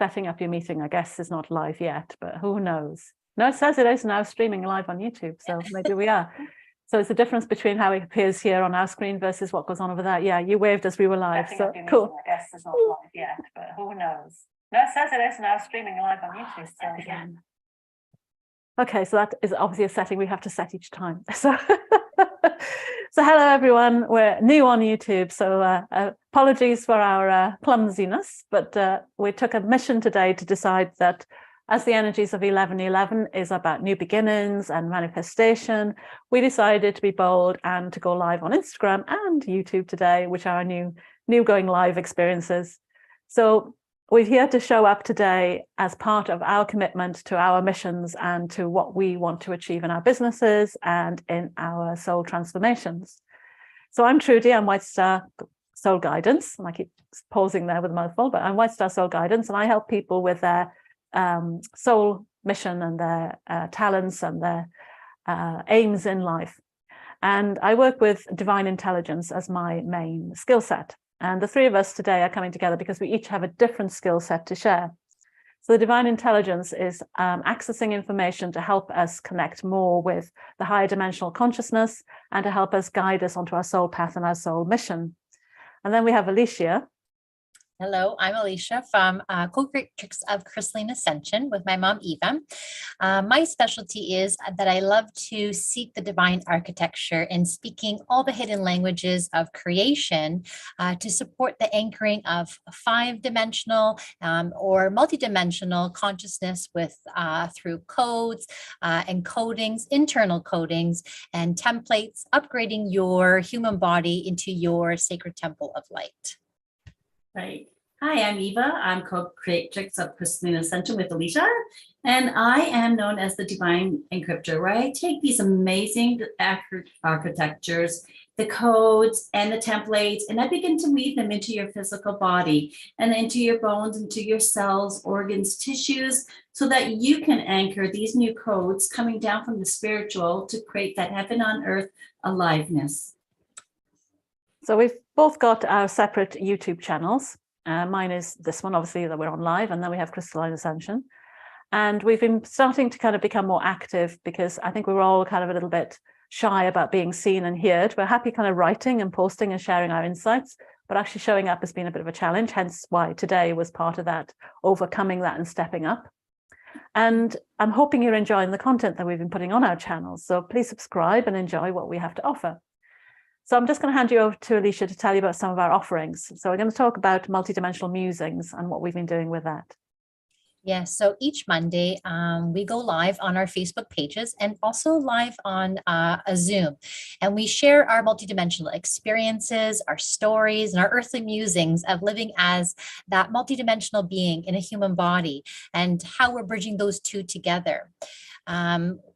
setting up your meeting, I guess, is not live yet, but who knows? No, it says it is now streaming live on YouTube, so maybe we are. So it's the difference between how it appears here on our screen versus what goes on over there. Yeah, you waved as we were live, so cool. Meeting, I guess, is not live yet, but who knows? No, it says it is now streaming live on YouTube. So again. Okay, so that is obviously a setting we have to set each time. So, so hello everyone. We're new on YouTube, so apologies for our clumsiness, but we took a mission today to decide that as the energies of 1111 is about new beginnings and manifestation, we decided to be bold and to go live on Instagram and YouTube today, which are our new going live experiences. So we're here to show up today as part of our commitment to our missions and to what we want to achieve in our businesses and in our soul transformations. So I'm Trudy, I'm White Star Soul Guidance, and I keep pausing there with a mouthful, but I'm White Star Soul Guidance, and I help people with their soul mission and their talents and their aims in life. And I work with divine intelligence as my main skill set. And the three of us today are coming together because we each have a different skill set to share. So the divine intelligence is accessing information to help us connect more with the higher dimensional consciousness and to help us guide us onto our soul path and our soul mission. And then we have Alicia. Hello, I'm Alicia from Co-Creatrix of Crystalline Ascension with my mom, Eva. My specialty is that I love to seek the divine architecture and speaking all the hidden languages of creation to support the anchoring of 5-dimensional or multidimensional consciousness with through codes, encodings, internal codings, and templates, upgrading your human body into your sacred temple of light. Right. Hi, I'm Eva. I'm co-creatrix of Crystalline Ascension with Alicia, and I am known as the Divine Encryptor, where I take these amazing architectures, the codes and the templates, and I begin to weave them into your physical body and into your bones, into your cells, organs, tissues, so that you can anchor these new codes coming down from the spiritual to create that heaven on earth aliveness. So we've both got our separate YouTube channels. Mine is this one, obviously, that we're on live, and then we have Crystalline Ascension. And we've been starting to kind of become more active because I think we were all kind of a little bit shy about being seen and heard. We're happy kind of writing and posting and sharing our insights, but actually showing up has been a bit of a challenge, hence why today was part of that, overcoming that and stepping up. And I'm hoping you're enjoying the content that we've been putting on our channels. So please subscribe and enjoy what we have to offer. So I'm just going to hand you over to Alicia to tell you about some of our offerings. So we're going to talk about multidimensional musings and what we've been doing with that. Yes, so each Monday we go live on our Facebook pages and also live on a Zoom. And we share our multidimensional experiences, our stories, and our earthly musings of living as that multidimensional being in a human body and how we're bridging those two together.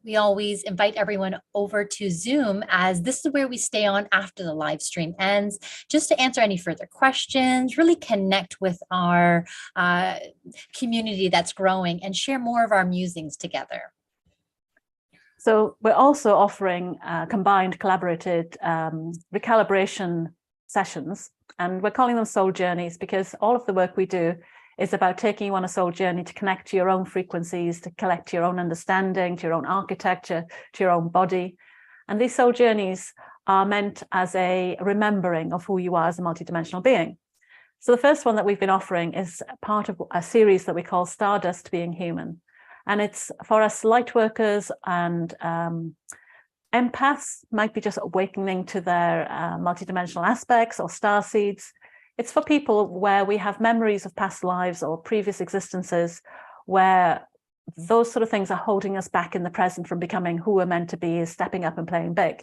We always invite everyone over to Zoom, as this is where we stay on after the live stream ends, just to answer any further questions, really connect with our community that's growing and share more of our musings together. So we're also offering combined collaborated recalibration sessions, and we're calling them soul journeys because all of the work we do is about taking you on a soul journey to connect to your own frequencies, to collect your own understanding, to your own architecture, to your own body. And these soul journeys are meant as a remembering of who you are as a multidimensional being. So the first one that we've been offering is part of a series that we call Stardust Being Human. And it's for us light workers and empaths, might be just awakening to their multidimensional aspects, or starseeds. It's for people where we have memories of past lives or previous existences where those sort of things are holding us back in the present from becoming who we're meant to be, is stepping up and playing big.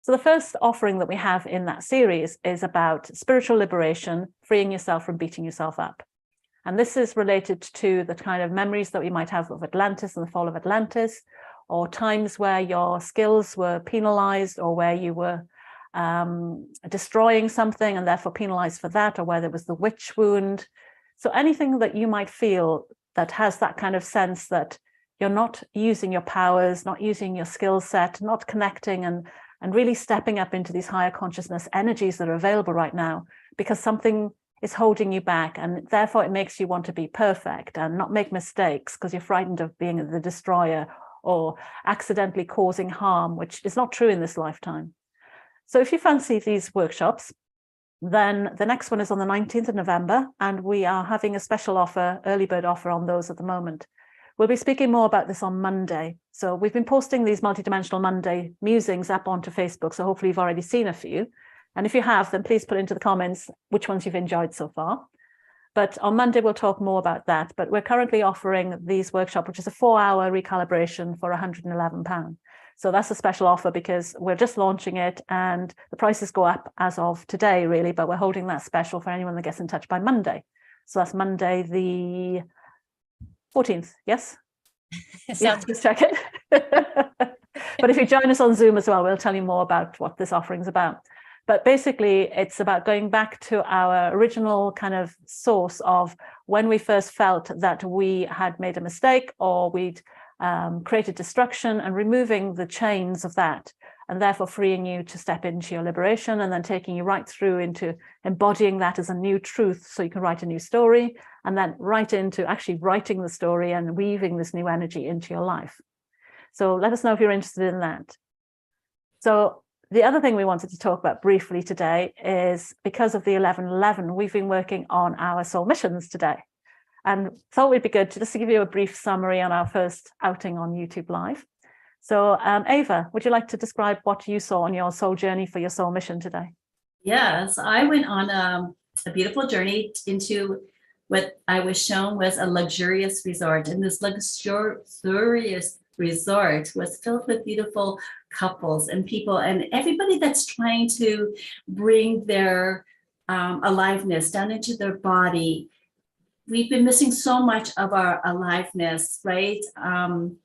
So the first offering that we have in that series is about spiritual liberation, freeing yourself from beating yourself up. And this is related to the kind of memories that we might have of Atlantis and the fall of Atlantis, or times where your skills were penalized, or where you were destroying something and therefore penalized for that, or where there was the witch wound. So anything that you might feel that has that kind of sense that you're not using your powers, not using your skill set, not connecting and really stepping up into these higher consciousness energies that are available right now, because something is holding you back, and therefore it makes you want to be perfect and not make mistakes because you're frightened of being the destroyer or accidentally causing harm, which is not true in this lifetime. So if you fancy these workshops, then the next one is on the 19th of November, and we are having a special offer, early bird offer on those at the moment. We'll be speaking more about this on Monday. So we've been posting these Multidimensional Monday musings up onto Facebook, so hopefully you've already seen a few. And if you have, then please put into the comments which ones you've enjoyed so far. But on Monday, we'll talk more about that. But we're currently offering these workshops, which is a 4-hour recalibration for £111. So that's a special offer because we're just launching it and the prices go up as of today, really, but we're holding that special for anyone that gets in touch by Monday. So that's Monday, the 14th, yes? Sounds Just check it. But if you join us on Zoom as well, we'll tell you more about what this offering is about. But basically, it's about going back to our original kind of source of when we first felt that we had made a mistake or we'd created destruction, and removing the chains of that, and therefore freeing you to step into your liberation, and then taking you right through into embodying that as a new truth so you can write a new story, and then right into actually writing the story and weaving this new energy into your life. So let us know if you're interested in that. So the other thing we wanted to talk about briefly today is, because of the 1111, we've been working on our soul missions today, and thought it'd be good to just give you a brief summary on our first outing on YouTube Live. So Ava, would you like to describe what you saw on your soul journey for your soul mission today? Yes, I went on a beautiful journey into what I was shown was a luxurious resort. And this luxurious resort was filled with beautiful couples and people and everybody that's trying to bring their aliveness down into their body. We've been missing so much of our aliveness, right? And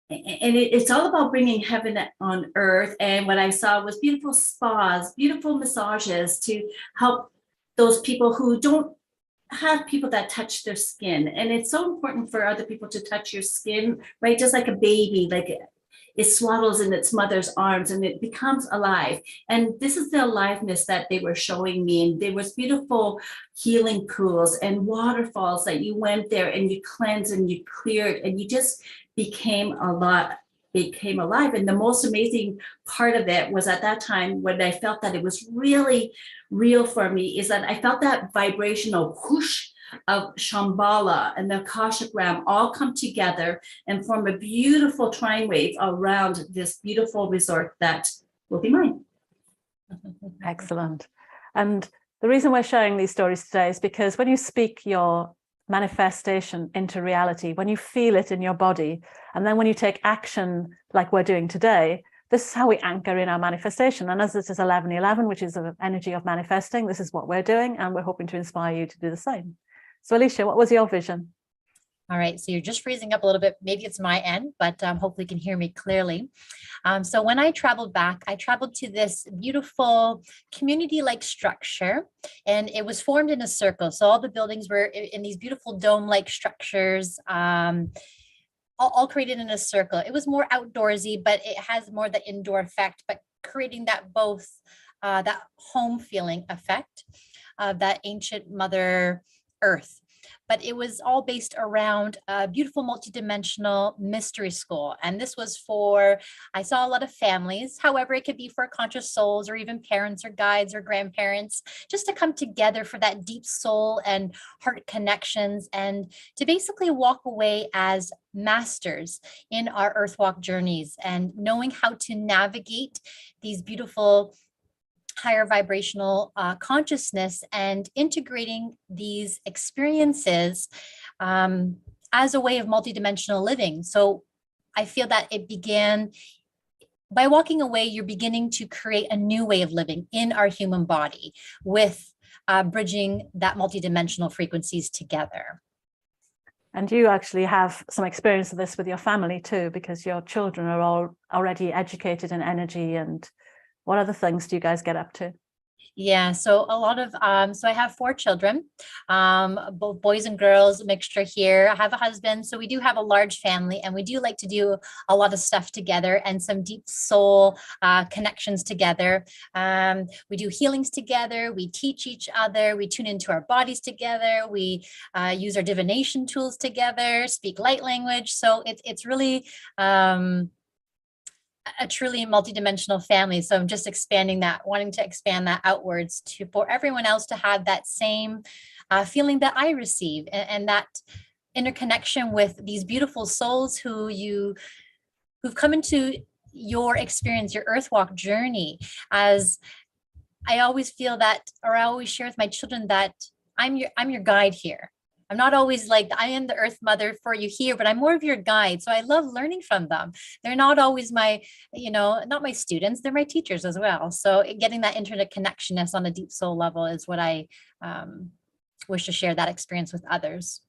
it's all about bringing heaven on earth. And what I saw was beautiful spas, beautiful massages to help those people who don't have people that touch their skin. And it's so important for other people to touch your skin, right? Just like a baby, like it swaddles in its mother's arms and it becomes alive. And this is the aliveness that they were showing me. And there was beautiful healing pools and waterfalls that you went there and you cleansed and you cleared and you just became alive. And the most amazing part of it was at that time when I felt that it was really real for me is that I felt that vibrational whoosh of Shambhala and the Akashic Ram all come together and form a beautiful trine wave around this beautiful resort that will be mine. Excellent. And the reason we're sharing these stories today is because when you speak your manifestation into reality, when you feel it in your body, and then when you take action like we're doing today, this is how we anchor in our manifestation. And as this is 1111, which is an energy of manifesting, this is what we're doing, and we're hoping to inspire you to do the same. So Alicia, what was your vision? All right, so you're just freezing up a little bit. Maybe it's my end, but hopefully you can hear me clearly. So when I traveled back, I traveled to this beautiful community-like structure, and it was formed in a circle. So all the buildings were in these beautiful dome-like structures, all created in a circle. It was more outdoorsy, but it has more the indoor effect, but creating that both that home feeling effect of that ancient Mother Earth. But it was all based around a beautiful multidimensional mystery school. And this was for, I saw a lot of families. However, it could be for conscious souls or even parents or guides or grandparents, just to come together for that deep soul and heart connections and to basically walk away as masters in our earth walk journeys and knowing how to navigate these beautiful higher vibrational consciousness and integrating these experiences as a way of multidimensional living. So I feel that it began by walking away, you're beginning to create a new way of living in our human body with bridging that multidimensional frequencies together. And you actually have some experience of this with your family too, because your children are all already educated in energy. And what other things do you guys get up to? Yeah, so a lot of so I have 4 children, both boys and girls, mixture here. I have a husband, so we do have a large family, and we do like to do a lot of stuff together and some deep soul connections together. We do healings together. We teach each other. We tune into our bodies together. We use our divination tools together. Speak light language. So it's really a truly multidimensional family. So I'm just expanding that, wanting to expand that outwards to for everyone else to have that same feeling that I receive, and that interconnection with these beautiful souls who've come into your experience, your earth walk journey. As I always feel that, or I always share with my children that I'm your guide here. I'm not always like, I am the earth mother for you here, but I'm more of your guide. So I love learning from them. They're not always my, not my students, they're my teachers as well. So getting that internet connectionness on a deep soul level is what I wish to share that experience with others.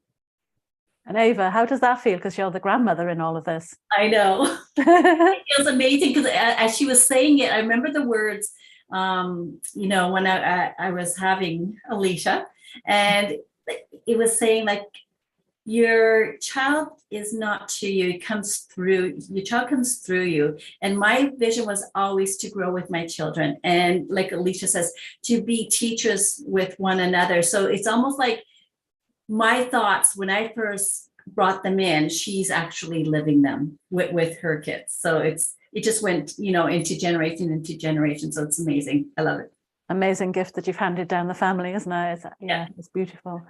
And Ava, how does that feel? Because you're the grandmother in all of this. I know. It feels amazing because as she was saying it, I remember the words, when I was having Alicia, and it was saying like, your child is not to you, it comes through, your child comes through you. And my vision was always to grow with my children. And like Alicia says, to be teachers with one another. So it's almost like my thoughts when I first brought them in, she's actually living them with her kids. So it just went, into generation. So it's amazing. I love it. Amazing gift that you've handed down the family, isn't it? Yeah. It's beautiful.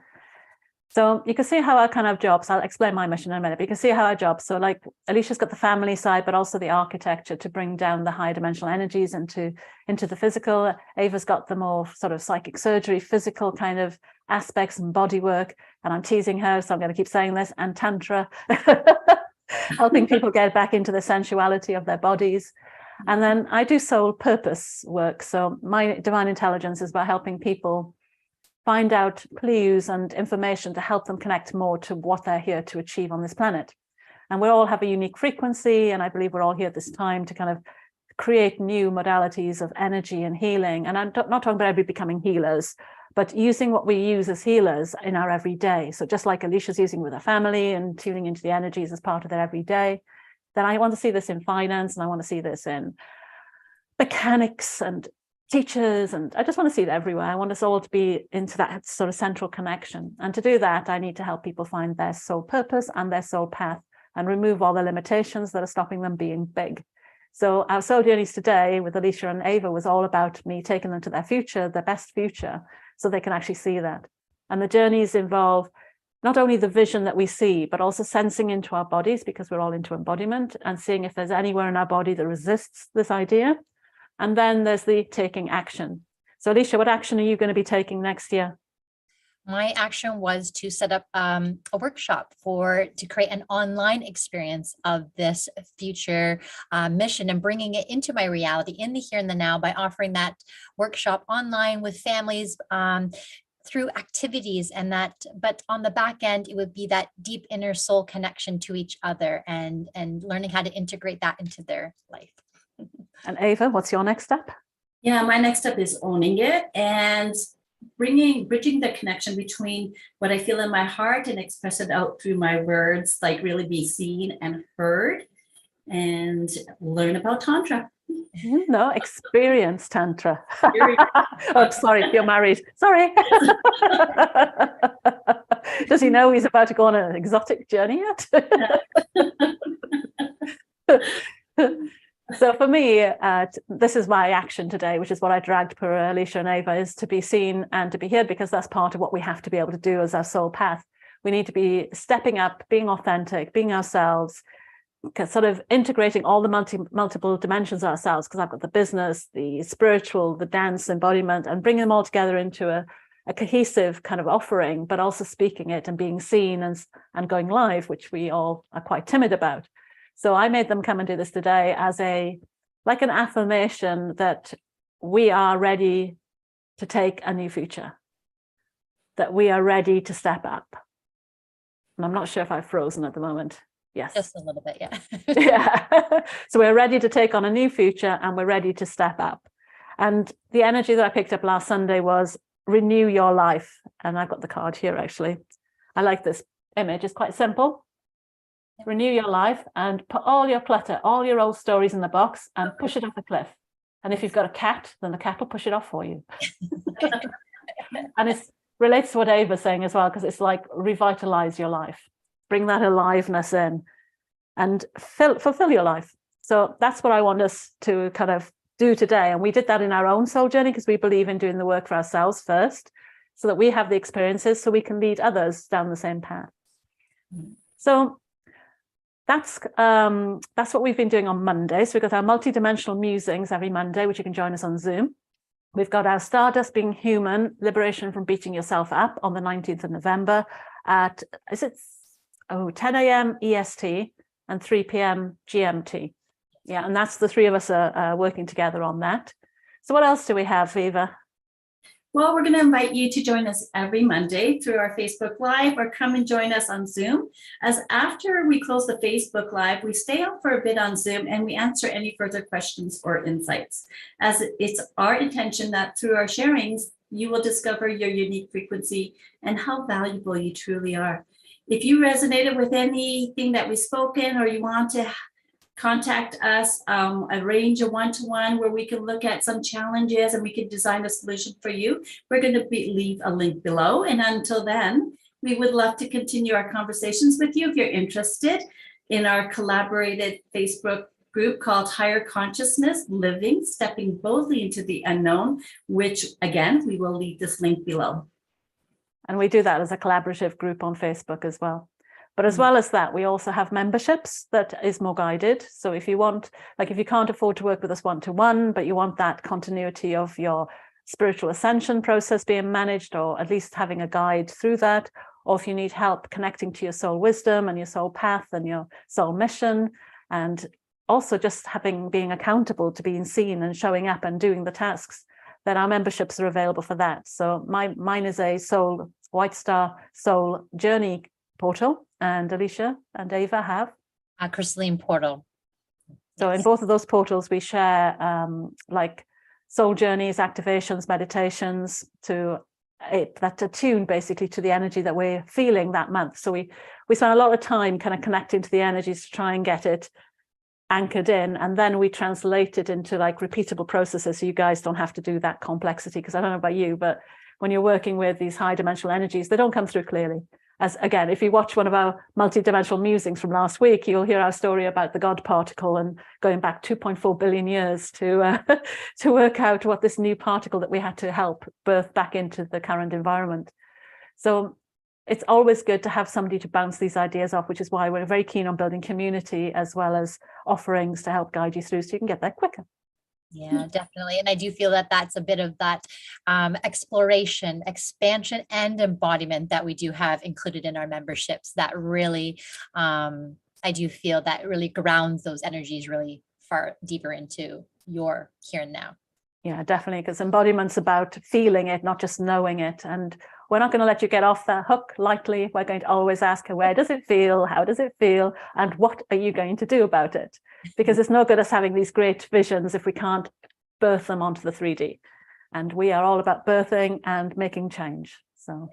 So you can see how our kind of jobs, I'll explain my mission in a minute, but you can see how our jobs, so like Alicia's got the family side, but also the architecture to bring down the high dimensional energies into the physical. Ava's got the more sort of psychic surgery, physical kind of aspects and body work. And I'm teasing her, so I'm going to keep saying this, and Tantra, helping people get back into the sensuality of their bodies. And then I do soul purpose work. So my divine intelligence is about helping people find out clues and information to help them connect more to what they're here to achieve on this planet. And we all have a unique frequency, and I believe we're all here at this time to kind of create new modalities of energy and healing. And I'm not talking about everybody becoming healers, but using what we use as healers in our everyday. So just like Alicia's using with her family and tuning into the energies as part of their everyday, then I want to see this in finance, and I want to see this in mechanics and teachers, and I just want to see it everywhere. I want us all to be into that sort of central connection. And to do that, I need to help people find their soul purpose and their soul path and remove all the limitations that are stopping them being big. So our soul journeys today with Alicia and Ava was all about me taking them to their future, their best future, so they can actually see that. And the journeys involve not only the vision that we see, but also sensing into our bodies, because we're all into embodiment, and seeing if there's anywhere in our body that resists this idea. And then there's the taking action. So Alicia, what action are you going to be taking next year? My action was to set up a workshop to create an online experience of this future mission and bringing it into my reality in the here and the now by offering that workshop online with families through activities, and that, but on the back end, it would be that deep inner soul connection to each other and learning how to integrate that into their life. And Ava, what's your next step? Yeah, my next step is owning it and bridging the connection between what I feel in my heart and express it out through my words, like really be seen and heard, and learn about Tantra. No, experience Tantra. Oh, sorry, you're married. Sorry. Does he know he's about to go on an exotic journey yet? So for me, this is my action today, which is what I dragged per Alicia and Ava, is to be seen and to be heard, because that's part of what we have to be able to do as our soul path. We need to be stepping up, being authentic, being ourselves, sort of integrating all the multiple dimensions of ourselves, because I've got the business, the spiritual, the dance, embodiment, and bringing them all together into a cohesive kind of offering, but also speaking it and being seen and going live, which we all are quite timid about. So I made them come and do this today as like an affirmation that we are ready to take a new future, that we are ready to step up. And I'm not sure if I've frozen at the moment. Yes. Just a little bit, yeah. Yeah. So we're ready to take on a new future, and we're ready to step up. And the energy that I picked up last Sunday was renew your life. And I've got the card here, actually. I like this image. It's quite simple. Renew your life and put all your clutter, all your old stories in the box and push it off the cliff. And if you've got a cat, then the cat will push it off for you. And it relates to what Ava's saying as well, because it's like revitalize your life, bring that aliveness in and fulfill your life. So that's what I want us to kind of do today. And we did that in our own soul journey because we believe in doing the work for ourselves first, so that we have the experiences so we can lead others down the same path. So that's what we've been doing on Monday. So we've got our multidimensional musings every Monday, which you can join us on Zoom. We've got our Stardust Being Human, Liberation from Beating Yourself Up on the 19th of November at, 10 a.m. EST and 3 p.m. GMT. Yeah, and that's the three of us are working together on that. So what else do we have, Eva? Well, we're going to invite you to join us every Monday through our Facebook Live, or come and join us on Zoom. As after we close the Facebook Live, we stay on for a bit on Zoom and we answer any further questions or insights. As it's our intention that through our sharings, you will discover your unique frequency and how valuable you truly are. If you resonated with anything that we've spoken, or you want to contact us, arrange a one-to-one where we can look at some challenges and we can design a solution for you, we're going to leave a link below. And until then, we would love to continue our conversations with you if you're interested in our collaborated Facebook group called Higher Consciousness Living, Stepping Boldly into the Unknown, which again, we will leave this link below. And we do that as a collaborative group on Facebook as well. But as well as that, we also have memberships that is more guided. So if you want, like if you can't afford to work with us one-to-one, but you want that continuity of your spiritual ascension process being managed, or at least having a guide through that, or if you need help connecting to your soul wisdom and your soul path and your soul mission, and also just being accountable to being seen and showing up and doing the tasks, then our memberships are available for that. So mine is a soul White Star soul journey portal, and Alicia and Ava have A crystalline portal. So in both of those portals, we share like soul journeys, activations, meditations that attune basically to the energy that we're feeling that month. So we spend a lot of time kind of connecting to the energies to try and get it anchored in, and then we translate it into like repeatable processes, so you guys don't have to do that complexity. Because I don't know about you, but when you're working with these high dimensional energies, they don't come through clearly. As again, if you watch one of our multidimensional musings from last week, you'll hear our story about the God particle and going back 2.4 billion years to work out what this new particle that we had to help birth back into the current environment. So it's always good to have somebody to bounce these ideas off, which is why we're very keen on building community as well as offerings to help guide you through so you can get there quicker. Yeah, definitely. And I do feel that that's a bit of that exploration, expansion, and embodiment that we do have included in our memberships that really, I do feel that really grounds those energies really far deeper into your here and now. Yeah, definitely, because embodiment's about feeling it, not just knowing it. And we're not going to let you get off that hook lightly. We're going to always ask her, where does it feel? How does it feel? And what are you going to do about it? Because it's no good us having these great visions if we can't birth them onto the 3D. And we are all about birthing and making change. So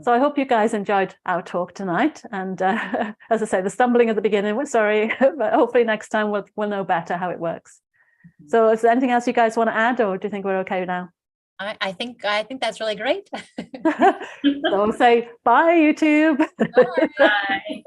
I hope you guys enjoyed our talk tonight. And as I say, the stumbling at the beginning, we're sorry, but hopefully next time we'll know better how it works. So is there anything else you guys want to add, or do you think we're okay now? I think that's really great. So I'll say bye, YouTube. Bye.